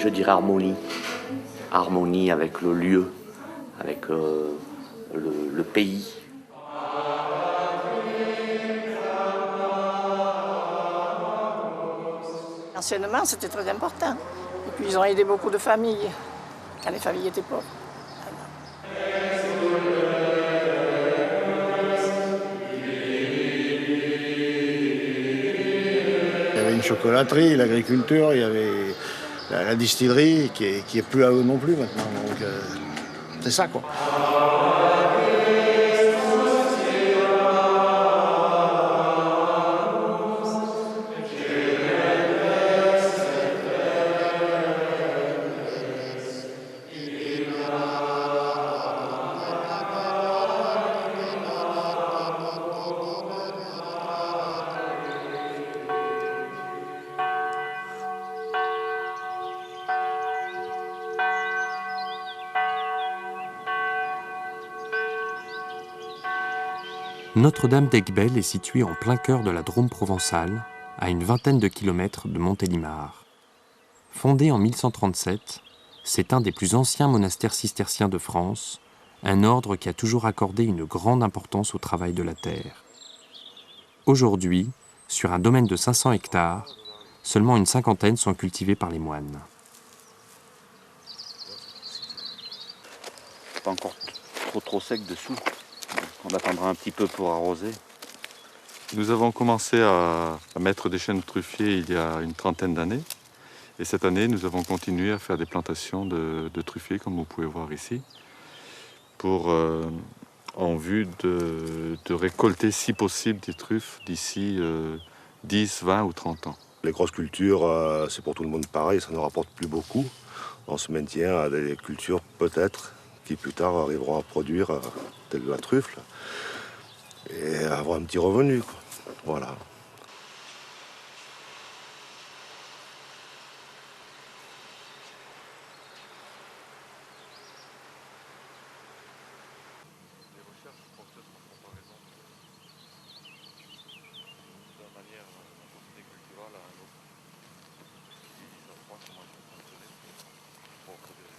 je dirais harmonie. Harmonie avec le lieu, avec le pays. Anciennement, c'était très important. Et puis, ils ont aidé beaucoup de familles, quand les familles étaient pauvres. Il y avait une chocolaterie, l'agriculture, il y avait la distillerie qui est plus à eux non plus maintenant. Donc, c'est ça, quoi. Notre-Dame d'Aiguebelle est située en plein cœur de la Drôme provençale, à une vingtaine de kilomètres de Montélimar. Fondée en 1137, c'est un des plus anciens monastères cisterciens de France, un ordre qui a toujours accordé une grande importance au travail de la terre. Aujourd'hui, sur un domaine de 500 hectares, seulement une cinquantaine sont cultivés par les moines. Pas encore trop sec dessous. On attendra un petit peu pour arroser. Nous avons commencé à mettre des chênes truffiers il y a une trentaine d'années. Et cette année, nous avons continué à faire des plantations de truffiers, comme vous pouvez voir ici, en vue de récolter, si possible, des truffes d'ici 10, 20 ou 30 ans. Les grosses cultures, c'est pour tout le monde pareil, ça ne rapporte plus beaucoup. On se maintient à des cultures, peut-être, qui plus tard arriveront à produire telle la truffe et avoir un petit revenu, quoi. Voilà.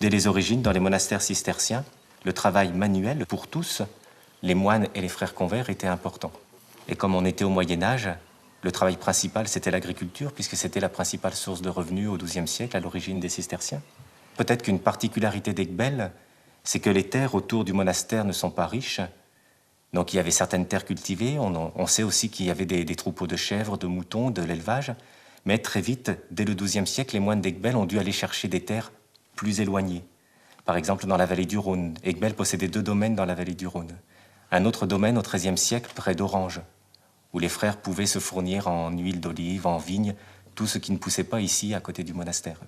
Dès les origines, dans les monastères cisterciens, le travail manuel pour tous, les moines et les frères convers, était important. Et comme on était au Moyen-Âge, le travail principal, c'était l'agriculture, puisque c'était la principale source de revenus au XIIe siècle, à l'origine des cisterciens. Peut-être qu'une particularité d'Aiguebelle, c'est que les terres autour du monastère ne sont pas riches. Donc il y avait certaines terres cultivées, on sait aussi qu'il y avait des troupeaux de chèvres, de moutons, de l'élevage, mais très vite, dès le XIIe siècle, les moines d'Aiguebelle ont dû aller chercher des terres plus éloignées. Par exemple, dans la vallée du Rhône, Aiguebelle possédait 2 domaines dans la vallée du Rhône. Un autre domaine au XIIIe siècle, près d'Orange, où les frères pouvaient se fournir en huile d'olive, en vigne, tout ce qui ne poussait pas ici, à côté du monastère.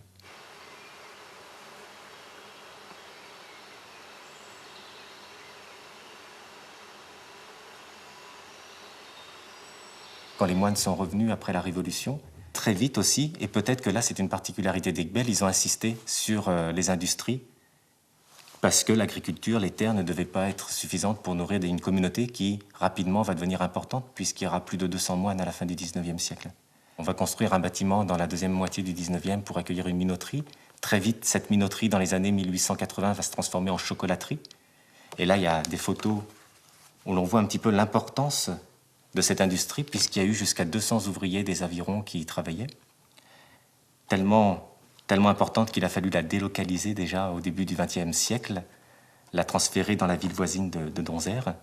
Quand les moines sont revenus après la Révolution, très vite aussi, et peut-être que là c'est une particularité d'Aiguebelle, ils ont insisté sur les industries, parce que l'agriculture, les terres ne devaient pas être suffisantes pour nourrir une communauté qui rapidement va devenir importante, puisqu'il y aura plus de 200 moines à la fin du XIXe siècle. On va construire un bâtiment dans la deuxième moitié du XIXe pour accueillir une minoterie. Très vite, cette minoterie, dans les années 1880, va se transformer en chocolaterie. Et là, il y a des photos où l'on voit un petit peu l'importance de cette industrie, puisqu'il y a eu jusqu'à 200 ouvriers des avirons qui y travaillaient. Tellement importante qu'il a fallu la délocaliser déjà au début du XXe siècle, la transférer dans la ville voisine de Donzère.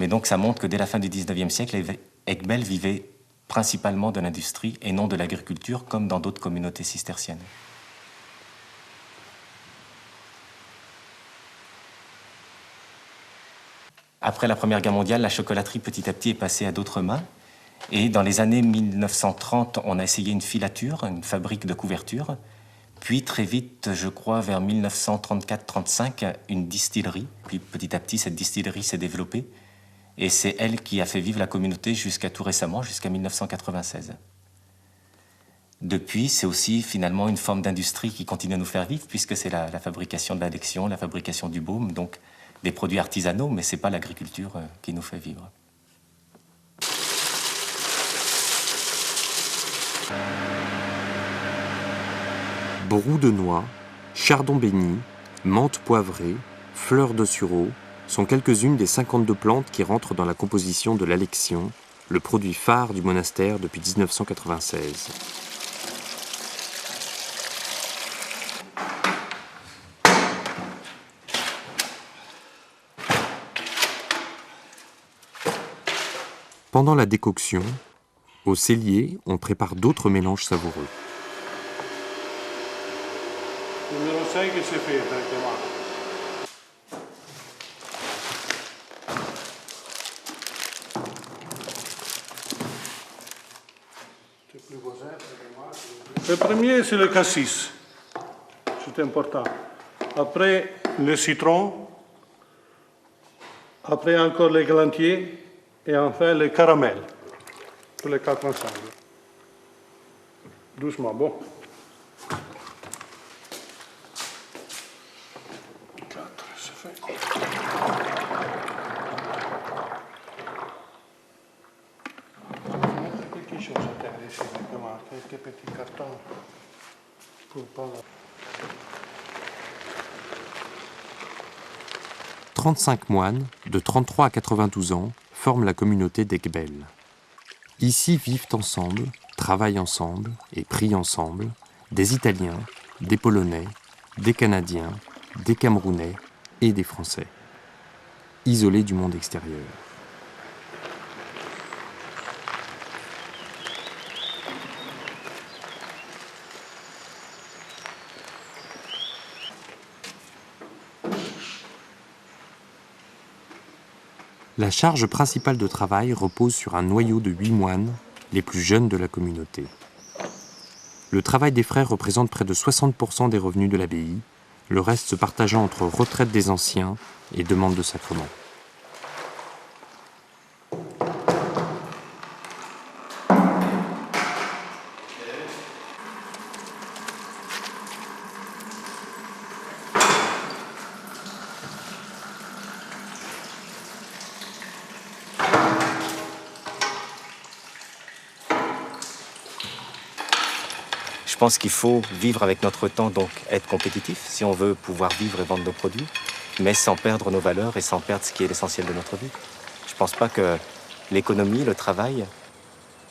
Mais donc ça montre que dès la fin du XIXe siècle, Aiguebelle vivait principalement de l'industrie et non de l'agriculture, comme dans d'autres communautés cisterciennes. Après la Première Guerre mondiale, la chocolaterie petit à petit est passée à d'autres mains. Et dans les années 1930, on a essayé une filature, une fabrique de couverture. Puis très vite, je crois, vers 1934-35, une distillerie. Puis petit à petit, cette distillerie s'est développée. Et c'est elle qui a fait vivre la communauté jusqu'à tout récemment, jusqu'à 1996. Depuis, c'est aussi finalement une forme d'industrie qui continue à nous faire vivre, puisque c'est la fabrication de l'addiction, la fabrication du baume, donc des produits artisanaux, mais ce n'est pas l'agriculture qui nous fait vivre. Brou de noix, chardon béni, menthe poivrée, fleurs de sureau sont quelques-unes des 52 plantes qui rentrent dans la composition de l'Alexion, le produit phare du monastère depuis 1996. Pendant la décoction, au cellier, on prépare d'autres mélanges savoureux. Numéro 5 c'est fait directement. Le premier, c'est le cassis. C'est important. Après, le citron. Après, encore les galantiers. Et enfin, le caramel. Tous les quatre ensemble. Doucement, bon. 4, c'est fait. Quelque chose à terre ici, comment, quelques petits cartons pour pas... 35 moines, de 33 à 92 ans, forment la communauté d'Egbel. Ici vivent ensemble, travaillent ensemble et prient ensemble des Italiens, des Polonais, des Canadiens, des Camerounais et des Français, isolés du monde extérieur. La charge principale de travail repose sur un noyau de 8 moines, les plus jeunes de la communauté. Le travail des frères représente près de 60% des revenus de l'abbaye, le reste se partageant entre retraite des anciens et demande de sacrement. Je pense qu'il faut vivre avec notre temps, donc être compétitif, si on veut pouvoir vivre et vendre nos produits, mais sans perdre nos valeurs et sans perdre ce qui est l'essentiel de notre vie. Je ne pense pas que l'économie, le travail,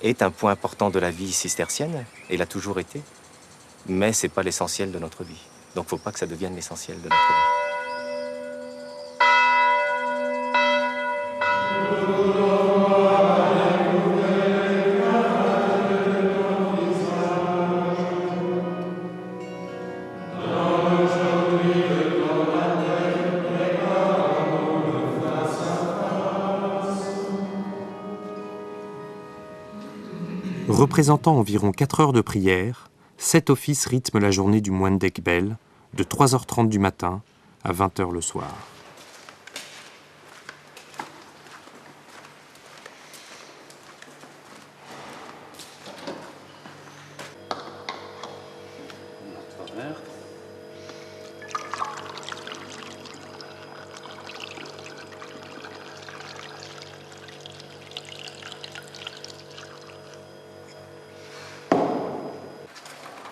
est un point important de la vie cistercienne, et l'a toujours été, mais ce n'est pas l'essentiel de notre vie. Donc il ne faut pas que ça devienne l'essentiel de notre vie. Représentant environ 4 heures de prière, 7 offices rythment la journée du moine d'Egbel, de 3h30 du matin à 20h le soir.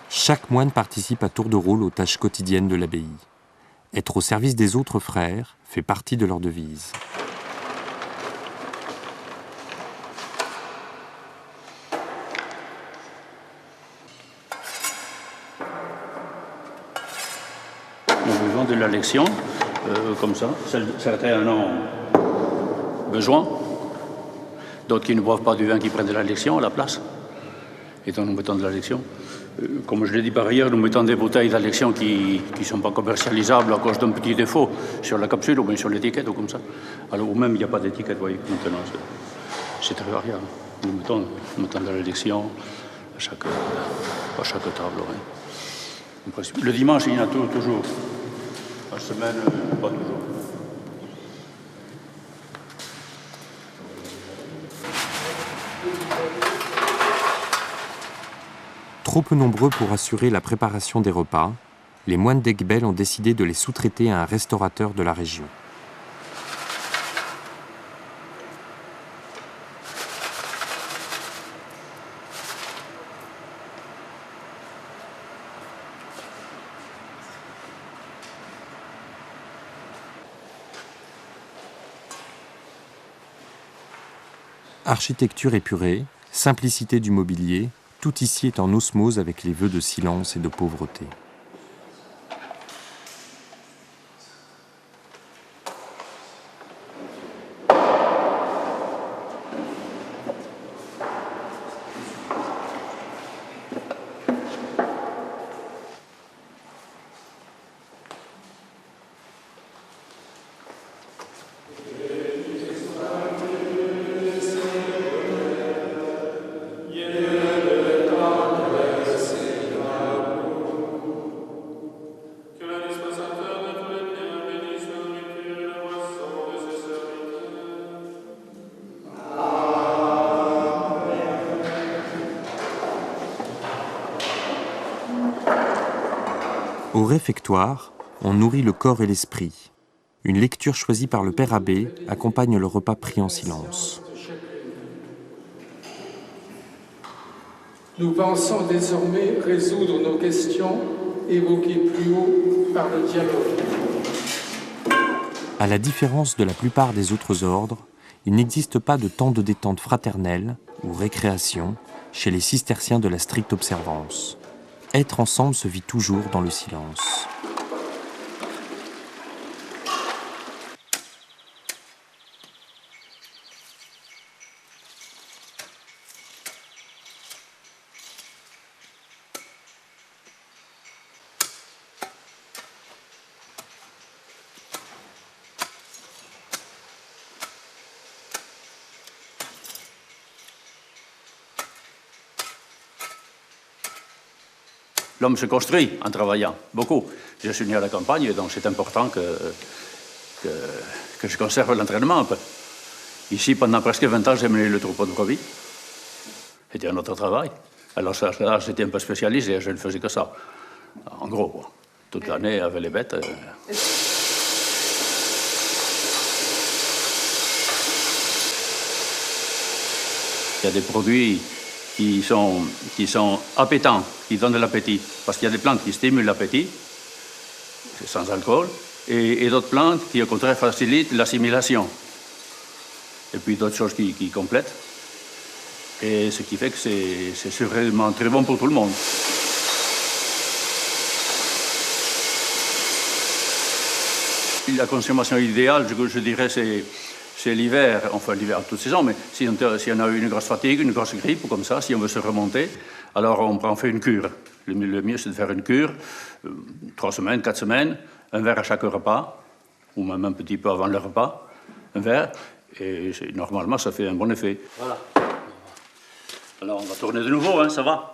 Chaque moine participe à tour de rôle aux tâches quotidiennes de l'abbaye. Être au service des autres frères fait partie de leur devise. Nous vivons de l'Alexion, comme ça. Certains en ont besoin, d'autres qui ne boivent pas du vin qui prennent de l'Alexion à la place. Et donc nous mettons de l'Alexion. Comme je l'ai dit par ailleurs, nous mettons des bouteilles d'Alexion qui ne sont pas commercialisables à cause d'un petit défaut sur la capsule ou bien sur l'étiquette ou comme ça. Alors, ou même il n'y a pas d'étiquette, vous voyez, maintenant, c'est très variable. Nous mettons de l'Alexion à chaque table. Ouais. Le dimanche, il y en a toujours. La semaine, pas toujours. Trop peu nombreux pour assurer la préparation des repas, les moines d'Egbel ont décidé de les sous-traiter à un restaurateur de la région. Architecture épurée, simplicité du mobilier, tout ici est en osmose avec les vœux de silence et de pauvreté. Au réfectoire, on nourrit le corps et l'esprit. Une lecture choisie par le père abbé accompagne le repas pris en silence. Nous pensons désormais résoudre nos questions évoquées plus haut par le dialogue. À la différence de la plupart des autres ordres, il n'existe pas de temps de détente fraternelle ou récréation chez les cisterciens de la stricte observance. Être ensemble se vit toujours dans le silence. L'homme se construit en travaillant, beaucoup. Je suis né à la campagne, donc c'est important que je conserve l'entraînement un peu. Ici, pendant presque 20 ans, j'ai mené le troupeau de brebis. C'était un autre travail. Alors ça, j'étais un peu spécialisé, je ne faisais que ça. En gros, quoi. Toute l'année avec les bêtes. Il y a des produits qui sont appétants, qui donnent de l'appétit. Parce qu'il y a des plantes qui stimulent l'appétit, c'est sans alcool, et d'autres plantes qui, au contraire, facilitent l'assimilation. Et puis d'autres choses qui complètent. Et ce qui fait que c'est vraiment très bon pour tout le monde. La consommation idéale, je dirais, c'est l'hiver, enfin l'hiver en toute saison, mais si on a eu une grosse fatigue, une grosse grippe, ou comme ça, si on veut se remonter, alors on fait une cure. Le mieux, c'est de faire une cure, 3 semaines, 4 semaines, un verre à chaque repas, ou même un petit peu avant le repas, un verre, et normalement, ça fait un bon effet. Voilà. Alors, on va tourner de nouveau, hein, ça va?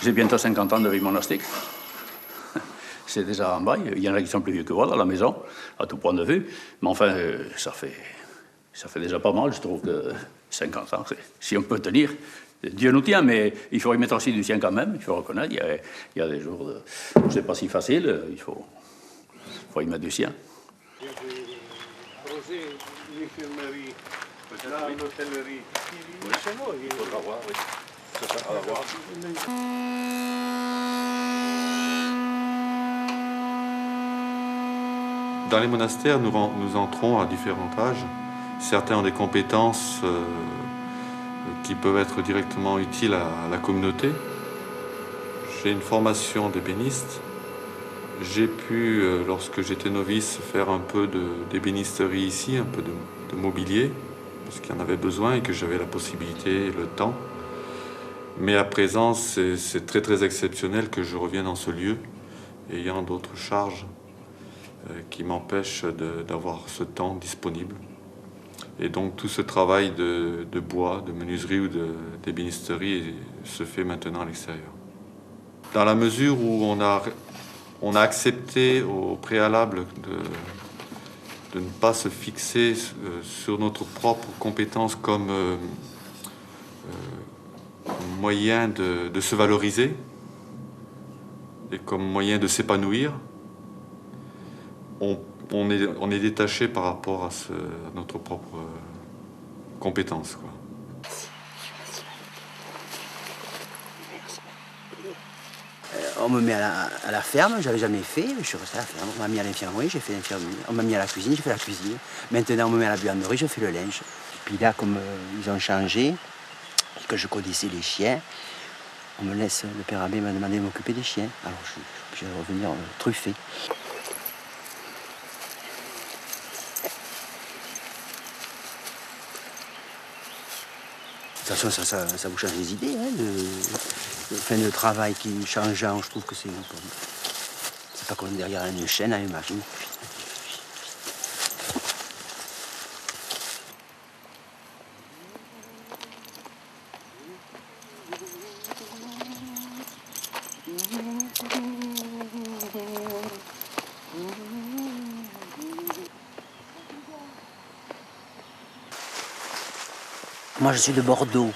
J'ai bientôt 50 ans de vie monastique. C'est déjà en bail. Il y en a qui sont plus vieux que moi dans la maison, à tout point de vue. Mais enfin, ça fait déjà pas mal. Je trouve que 50 ans, si on peut tenir, Dieu nous tient, mais il faut y mettre aussi du sien quand même. Il faut reconnaître, il y a des jours où c'est pas si facile. Il faut y mettre du sien. Dans les monastères, nous entrons à différents âges. Certains ont des compétences qui peuvent être directement utiles à la communauté. J'ai une formation d'ébéniste. J'ai pu, lorsque j'étais novice, faire un peu d'ébénisterie ici, un peu de mobilier, parce qu'il y en avait besoin et que j'avais la possibilité et le temps. Mais à présent, c'est très très exceptionnel que je revienne dans ce lieu, ayant d'autres charges qui m'empêchent d'avoir ce temps disponible. Et donc tout ce travail de bois, de menuiserie ou d'ébénisterie se fait maintenant à l'extérieur. Dans la mesure où on a accepté au préalable de ne pas se fixer sur notre propre compétence comme moyen de se valoriser et comme moyen de s'épanouir, on est détaché par rapport à notre propre compétence, quoi. On me met à la ferme, j'avais jamais fait, je suis resté à la ferme. On m'a mis à l'infirmerie, j'ai fait l'infirmerie. On m'a mis à la cuisine, j'ai fait la cuisine. Maintenant, on me met à la buanderie, je fais le linge. Puis là, comme ils ont changé, que je connaissais les chiens, on me laisse, le père abbé m'a demandé de m'occuper des chiens. Alors je vais revenir truffé. De toute façon, ça vous change les idées, hein, le travail qui est changeant, je trouve que c'est pas comme derrière une chaîne à une machine. Moi, je suis de Bordeaux,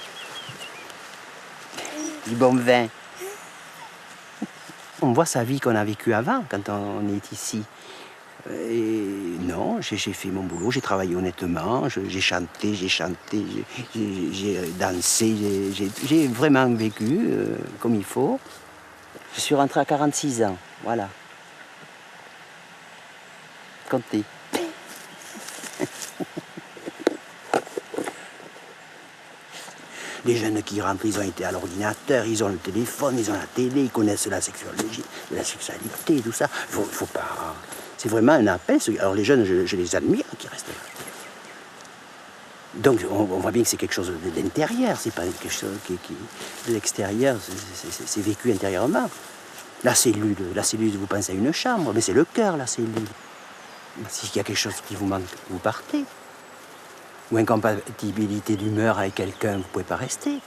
du bon vin. On voit sa vie qu'on a vécue avant, quand on est ici. Et non, j'ai fait mon boulot, j'ai travaillé honnêtement, j'ai chanté, j'ai dansé, j'ai vraiment vécu comme il faut. Je suis rentré à 46 ans, voilà. Comptez. Les jeunes qui rentrent, ils ont été à l'ordinateur, ils ont le téléphone, ils ont la télé, ils connaissent la sexualité, tout ça. Faut pas... C'est vraiment un appel. Alors les jeunes, je les admire qui restent là. Donc on voit bien que c'est quelque chose d'intérieur, c'est pas quelque chose qui de l'extérieur, c'est vécu intérieurement. La cellule, vous pensez à une chambre, mais c'est le cœur, la cellule. S'il y a quelque chose qui vous manque, vous partez. Ou incompatibilité d'humeur avec quelqu'un, vous ne pouvez pas rester.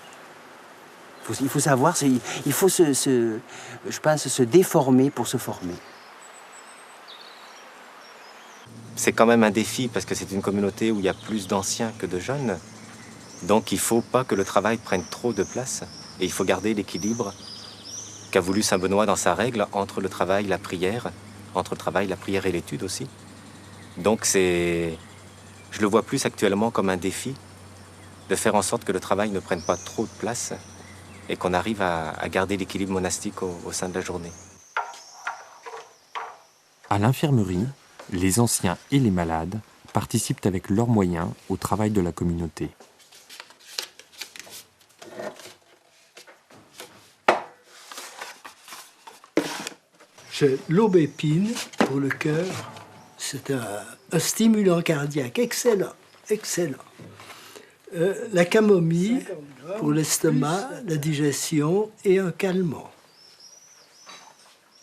Il faut savoir, il faut je pense, se déformer pour se former. C'est quand même un défi parce que c'est une communauté où il y a plus d'anciens que de jeunes. Donc il ne faut pas que le travail prenne trop de place. Et il faut garder l'équilibre qu'a voulu saint Benoît dans sa règle entre le travail, la prière, entre le travail, la prière et l'étude aussi. Donc je le vois plus actuellement comme un défi de faire en sorte que le travail ne prenne pas trop de place et qu'on arrive à garder l'équilibre monastique au sein de la journée. À l'infirmerie, les anciens et les malades participent avec leurs moyens au travail de la communauté. J'ai l'aubépine pour le cœur. C'est un stimulant cardiaque excellent, excellent. La camomille pour l'estomac, la digestion et un calmant.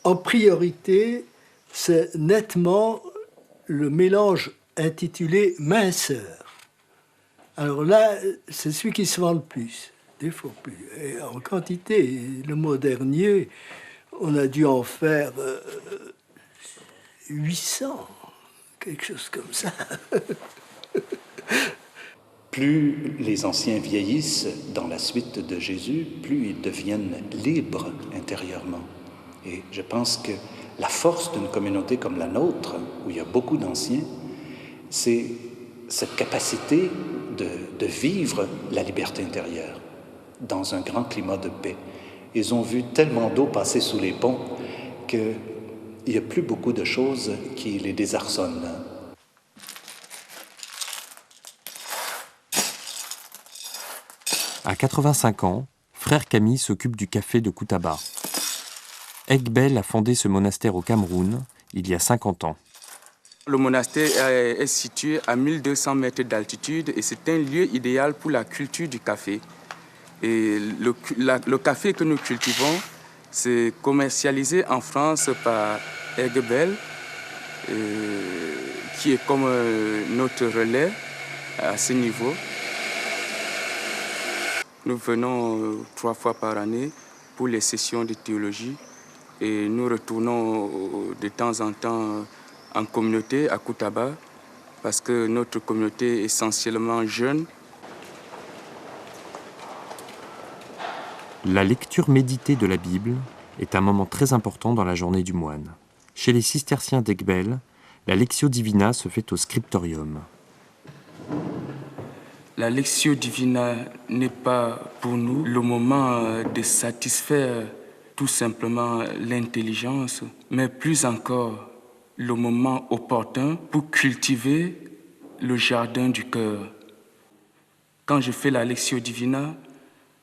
En priorité, c'est nettement le mélange intitulé minceur. Alors là, c'est celui qui se vend le plus, des fois plus. Et en quantité, le mois dernier, on a dû en faire 800, quelque chose comme ça. Plus les anciens vieillissent dans la suite de Jésus, plus ils deviennent libres intérieurement. Et je pense que la force d'une communauté comme la nôtre, où il y a beaucoup d'anciens, c'est cette capacité de vivre la liberté intérieure dans un grand climat de paix. Ils ont vu tellement d'eau passer sous les ponts qu'il n'y a plus beaucoup de choses qui les désarçonnent. À 85 ans, frère Camille s'occupe du café de Koutaba. Egbel a fondé ce monastère au Cameroun il y a 50 ans. Le monastère est situé à 1200 mètres d'altitude et c'est un lieu idéal pour la culture du café. Et le café que nous cultivons, c'est commercialisé en France par Egbel, qui est comme notre relais à ce niveau. Nous venons 3 fois par année pour les sessions de théologie et nous retournons de temps en temps en communauté à Koutaba parce que notre communauté est essentiellement jeune. La lecture méditée de la Bible est un moment très important dans la journée du moine. Chez les cisterciens d'Egbel, la Lectio Divina se fait au scriptorium. La Lectio Divina n'est pas pour nous le moment de satisfaire tout simplement l'intelligence, mais plus encore le moment opportun pour cultiver le jardin du cœur. Quand je fais la Lectio Divina,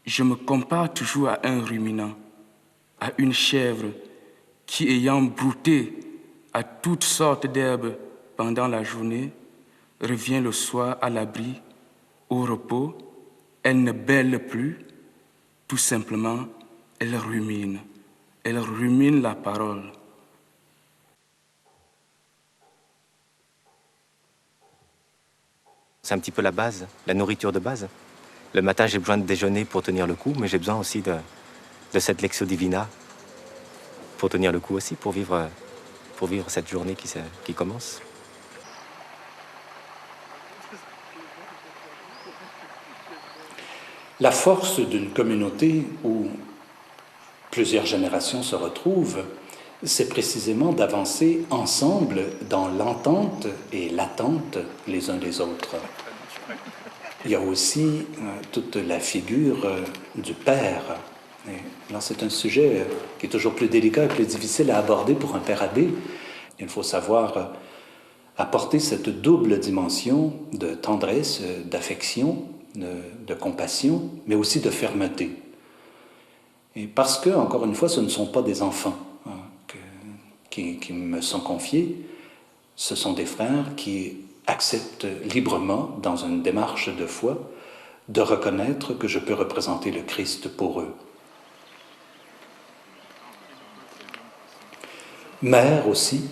je me compare toujours à un ruminant, à une chèvre qui, ayant brouté à toutes sortes d'herbes pendant la journée, revient le soir à l'abri, au repos. Elle ne bêle plus, tout simplement, elle rumine la parole. C'est un petit peu la base, la nourriture de base. Le matin, j'ai besoin de déjeuner pour tenir le coup, mais j'ai besoin aussi de cette Lectio Divina pour tenir le coup aussi, pour vivre cette journée qui commence. La force d'une communauté où plusieurs générations se retrouvent, c'est précisément d'avancer ensemble dans l'entente et l'attente les uns des autres. Il y a aussi toute la figure du père. Et là, c'est un sujet qui est toujours plus délicat et plus difficile à aborder pour un père abbé. Il faut savoir apporter cette double dimension de tendresse, d'affection, de compassion, mais aussi de fermeté. Et parce que, encore une fois, ce ne sont pas des enfants qui me sont confiés, ce sont des frères qui acceptent librement, dans une démarche de foi, de reconnaître que je peux représenter le Christ pour eux. Mère aussi,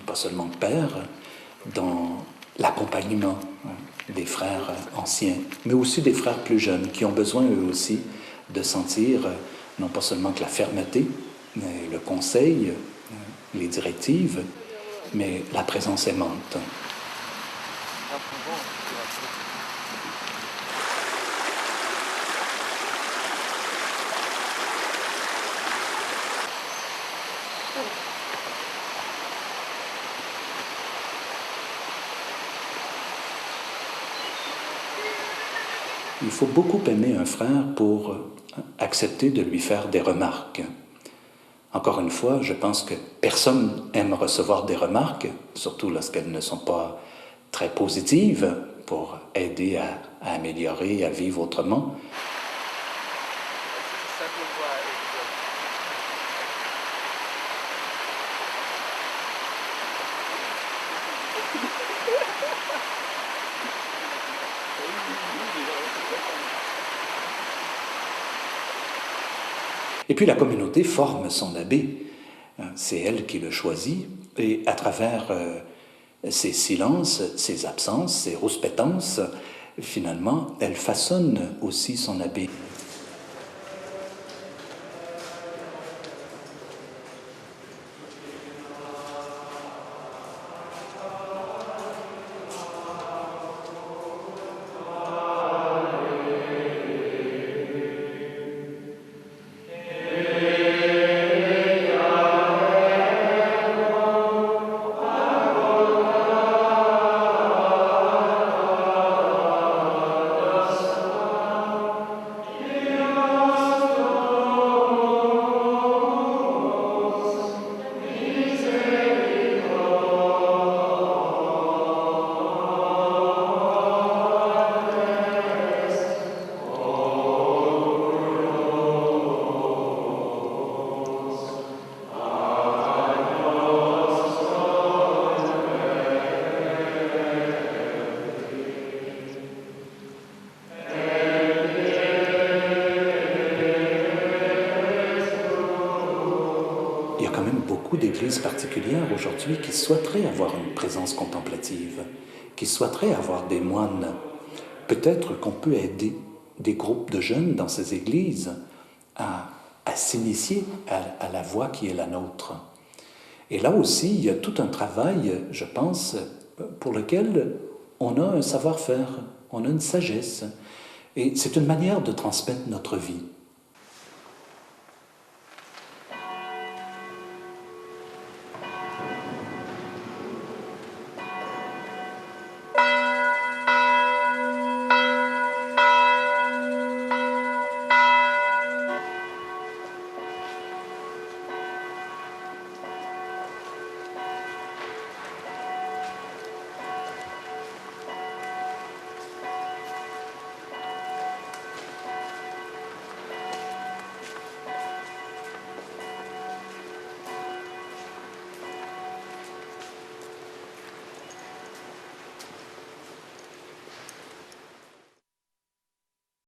pas seulement père, dans l'accompagnement des frères anciens, mais aussi des frères plus jeunes qui ont besoin eux aussi de sentir non pas seulement que la fermeté, mais le conseil, les directives, mais la présence aimante. Il faut beaucoup aimer un frère pour accepter de lui faire des remarques. Encore une fois, je pense que personne aime recevoir des remarques, surtout lorsqu'elles ne sont pas très positives pour aider à améliorer, à vivre autrement. Et puis la communauté forme son abbé. C'est elle qui le choisit. Et à travers ses silences, ses absences, ses rouspétances, finalement, elle façonne aussi son abbé. D'églises particulières aujourd'hui qui souhaiteraient avoir une présence contemplative, qui souhaiteraient avoir des moines. Peut-être qu'on peut aider des groupes de jeunes dans ces églises à s'initier à la voie qui est la nôtre. Et là aussi, il y a tout un travail, je pense, pour lequel on a un savoir-faire, on a une sagesse. Et c'est une manière de transmettre notre vie.